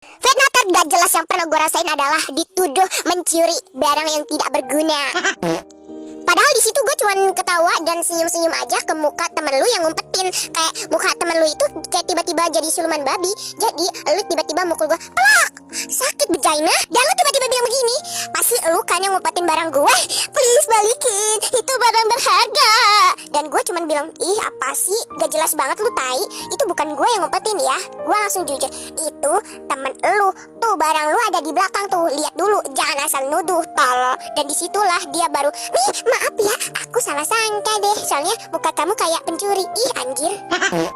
Fitnah tergak jelas yang pernah gue rasain adalah dituduh mencuri barang yang tidak berguna. Padahal di situ gue cuman ketawa dan senyum-senyum aja ke muka temen lu yang ngumpetin. Kayak muka temen lu itu kayak tiba-tiba jadi siluman babi. Jadi lu tiba-tiba mukul gue, pelak, sakit vagina. Dan lu tiba-tiba bilang begini, pasti lu kan yang ngumpetin barang gue. Please balikin, itu barang berharga. Dan gue cuman bilang, ih apa sih, gak jelas banget lu tai. Itu bukan gue yang ngumpetin ya. Gue langsung jujur, itu temen lu. Tuh barang lu ada di belakang tuh, lihat dulu, jangan asal nuduh, tolol. Dan disitulah dia baru, nih maaf ya, aku salah sangka deh, soalnya muka kamu kayak pencuri. Ih anjir.